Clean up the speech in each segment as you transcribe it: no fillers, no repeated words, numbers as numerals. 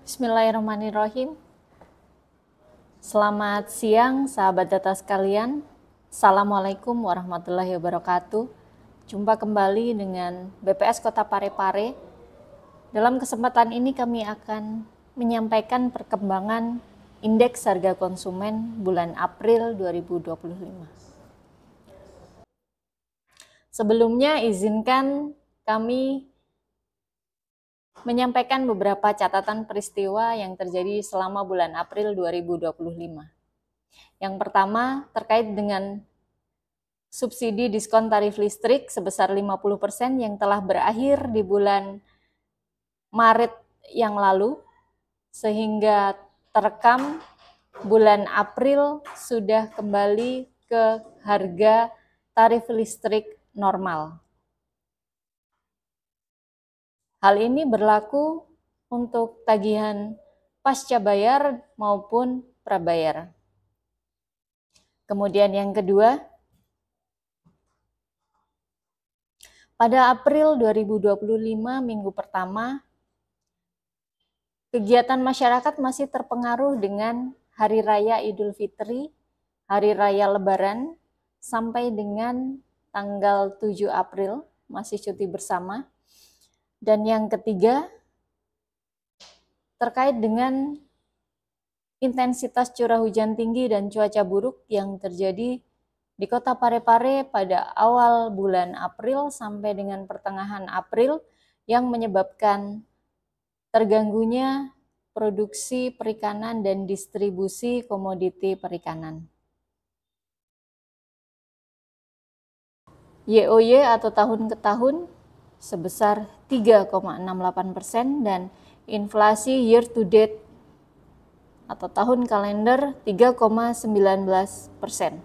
Bismillahirrahmanirrahim. Selamat siang sahabat data sekalian. Assalamualaikum warahmatullahi wabarakatuh. Jumpa kembali dengan BPS Kota Parepare. Dalam kesempatan ini kami akan menyampaikan perkembangan indeks harga konsumen bulan April 2025. Sebelumnya izinkan kami menyampaikan beberapa catatan peristiwa yang terjadi selama bulan April 2025. Yang pertama terkait dengan subsidi diskon tarif listrik sebesar 50% yang telah berakhir di bulan Maret yang lalu, sehingga terekam bulan April sudah kembali ke harga tarif listrik normal. Hal ini berlaku untuk tagihan pasca bayar maupun prabayar. Kemudian yang kedua, pada April 2025 minggu pertama, kegiatan masyarakat masih terpengaruh dengan Hari Raya Idul Fitri, Hari Raya Lebaran, sampai dengan tanggal 7 April, masih cuti bersama. Dan yang ketiga, terkait dengan intensitas curah hujan tinggi dan cuaca buruk yang terjadi di Kota Parepare pada awal bulan April sampai dengan pertengahan April yang menyebabkan terganggunya produksi perikanan dan distribusi komoditi perikanan. YoY atau tahun ke tahun sebesar 3,68% dan inflasi year to date atau tahun kalender 3,19%.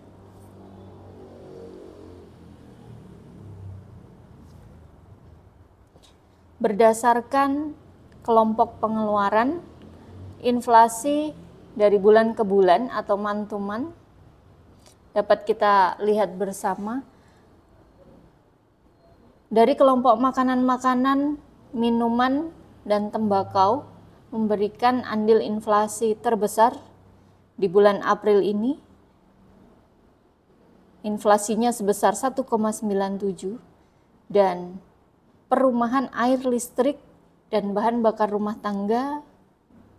Berdasarkan kelompok pengeluaran, inflasi dari bulan ke bulan atau month to month dapat kita lihat bersama. Dari kelompok makanan-makanan, minuman, dan tembakau memberikan andil inflasi terbesar di bulan April ini. Inflasinya sebesar 1,97 dan perumahan, air, listrik, dan bahan bakar rumah tangga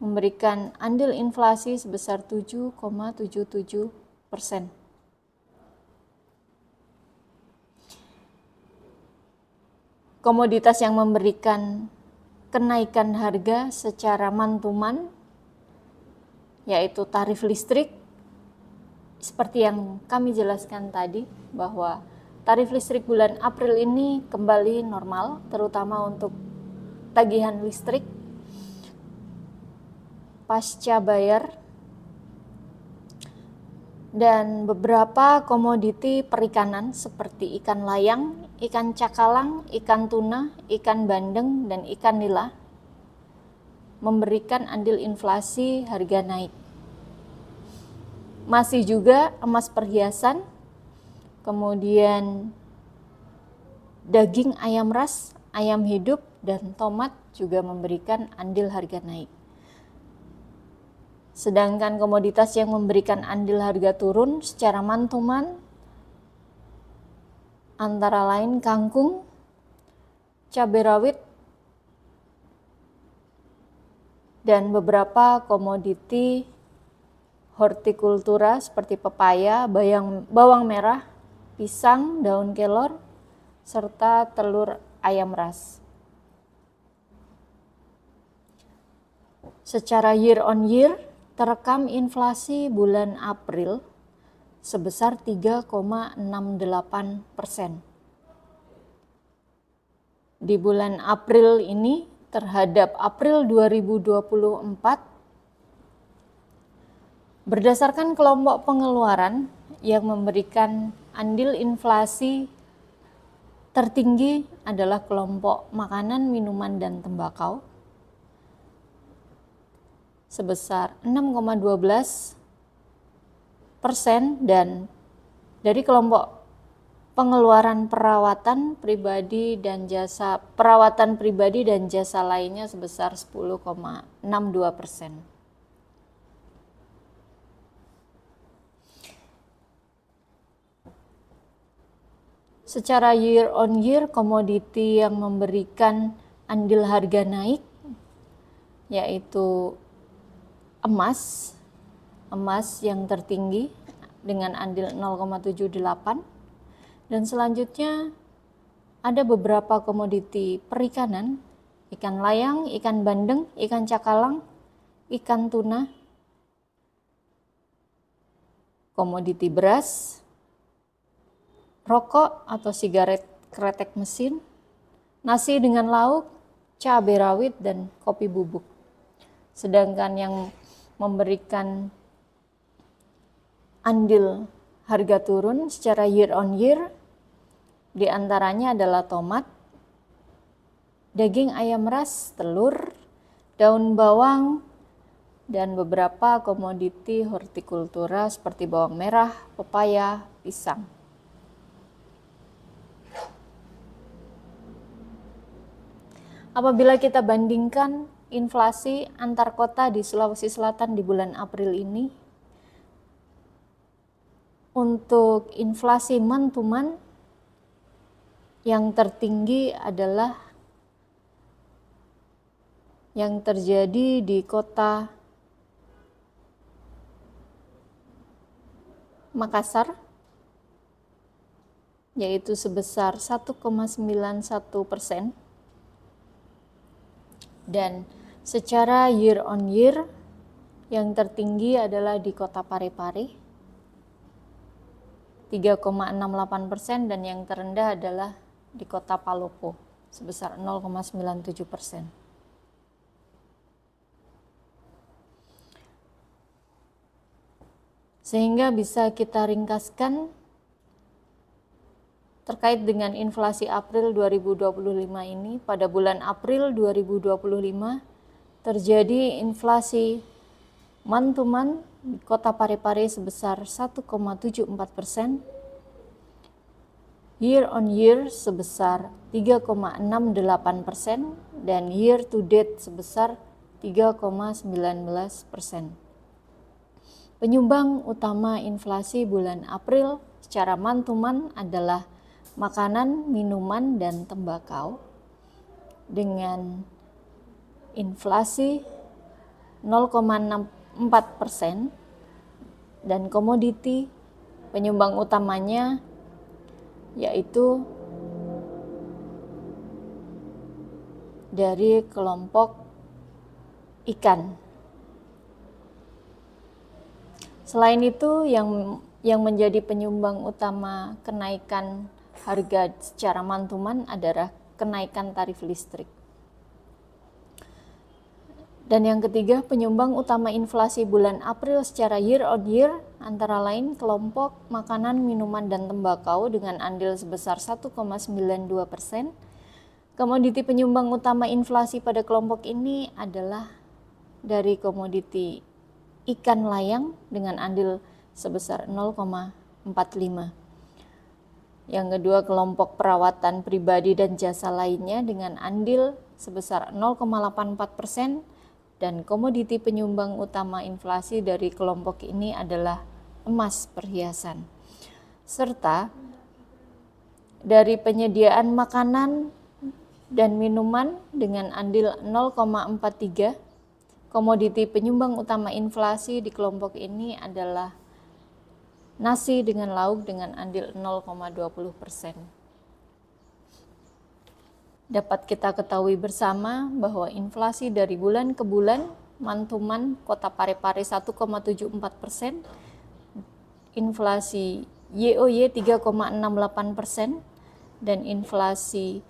memberikan andil inflasi sebesar 7,77%. Komoditas yang memberikan kenaikan harga secara month to month, yaitu tarif listrik, seperti yang kami jelaskan tadi, bahwa tarif listrik bulan April ini kembali normal, terutama untuk tagihan listrik, pasca bayar, dan beberapa komoditi perikanan seperti ikan layang, ikan cakalang, ikan tuna, ikan bandeng, dan ikan nila memberikan andil inflasi harga naik. Masih juga emas perhiasan, kemudian daging ayam ras, ayam hidup, dan tomat juga memberikan andil harga naik. Sedangkan komoditas yang memberikan andil harga turun secara month to month antara lain kangkung, cabai rawit, dan beberapa komoditi hortikultura seperti pepaya, bawang merah, pisang, daun kelor, serta telur ayam ras. Secara year on year, terekam inflasi bulan April sebesar 3,68%. Di bulan April ini terhadap April 2024, berdasarkan kelompok pengeluaran yang memberikan andil inflasi tertinggi adalah kelompok makanan, minuman, dan tembakau sebesar 6,12%, dan dari kelompok pengeluaran perawatan pribadi dan jasa lainnya sebesar 10,62%. Secara year on year, komoditi yang memberikan andil harga naik yaitu emas yang tertinggi dengan andil 0,78, dan selanjutnya ada beberapa komoditi perikanan, ikan layang, ikan bandeng, ikan cakalang, ikan tuna, komoditi beras, rokok atau sigaret kretek mesin, nasi dengan lauk, cabai rawit, dan kopi bubuk. Sedangkan yang memberikan andil harga turun secara year on year diantaranya adalah tomat, daging ayam ras, telur, daun bawang, dan beberapa komoditi hortikultura seperti bawang merah, pepaya, pisang. Apabila kita bandingkan inflasi antar kota di Sulawesi Selatan di bulan April ini, untuk inflasi month to month yang tertinggi adalah yang terjadi di kota Makassar, yaitu sebesar 1,91%. Dan secara year on year yang tertinggi adalah di kota Parepare 3,68%, dan yang terendah adalah di kota Palopo sebesar 0,97%. Sehingga bisa kita ringkaskan terkait dengan inflasi April 2025 ini. Pada bulan April 2025 terjadi inflasi month to month di kota Parepare sebesar 1,74%, year on year sebesar 3,68%, dan year to date sebesar 3,19%. Penyumbang utama inflasi bulan April secara month to month adalah makanan, minuman, dan tembakau dengan inflasi 0,64%, dan komoditi penyumbang utamanya yaitu dari kelompok ikan. Selain itu, yang menjadi penyumbang utama kenaikan harga secara month to month adalah kenaikan tarif listrik. Dan yang ketiga, penyumbang utama inflasi bulan April secara year on year antara lain kelompok makanan, minuman, dan tembakau dengan andil sebesar 1,92%. Komoditi penyumbang utama inflasi pada kelompok ini adalah dari komoditi ikan layang dengan andil sebesar 0,45%. Yang kedua, kelompok perawatan pribadi dan jasa lainnya dengan andil sebesar 0,84%, dan komoditi penyumbang utama inflasi dari kelompok ini adalah emas perhiasan. Serta dari penyediaan makanan dan minuman dengan andil 0,43%, komoditi penyumbang utama inflasi di kelompok ini adalah nasi dengan lauk dengan andil 0,20%. Dapat kita ketahui bersama bahwa inflasi dari bulan ke bulan, month to month, kota Parepare 1,74%, inflasi YoY 3,68%, dan inflasi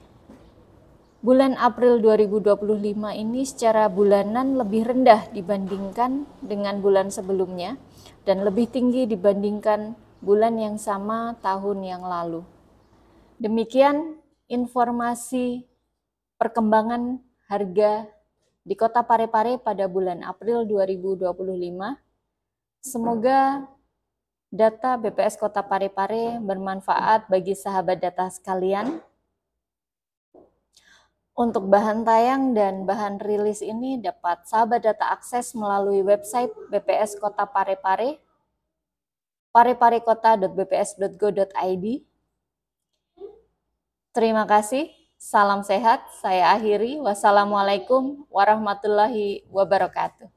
bulan April 2025 ini secara bulanan lebih rendah dibandingkan dengan bulan sebelumnya dan lebih tinggi dibandingkan bulan yang sama tahun yang lalu. Demikian informasi perkembangan harga di kota Parepare pada bulan April 2025. Semoga Data BPS Kota Parepare bermanfaat bagi sahabat data sekalian. Untuk bahan tayang dan bahan rilis ini dapat sahabat data akses melalui website BPS Kota Parepare, pareparekota.bps.go.id. Terima kasih, salam sehat, saya akhiri. Wassalamualaikum warahmatullahi wabarakatuh.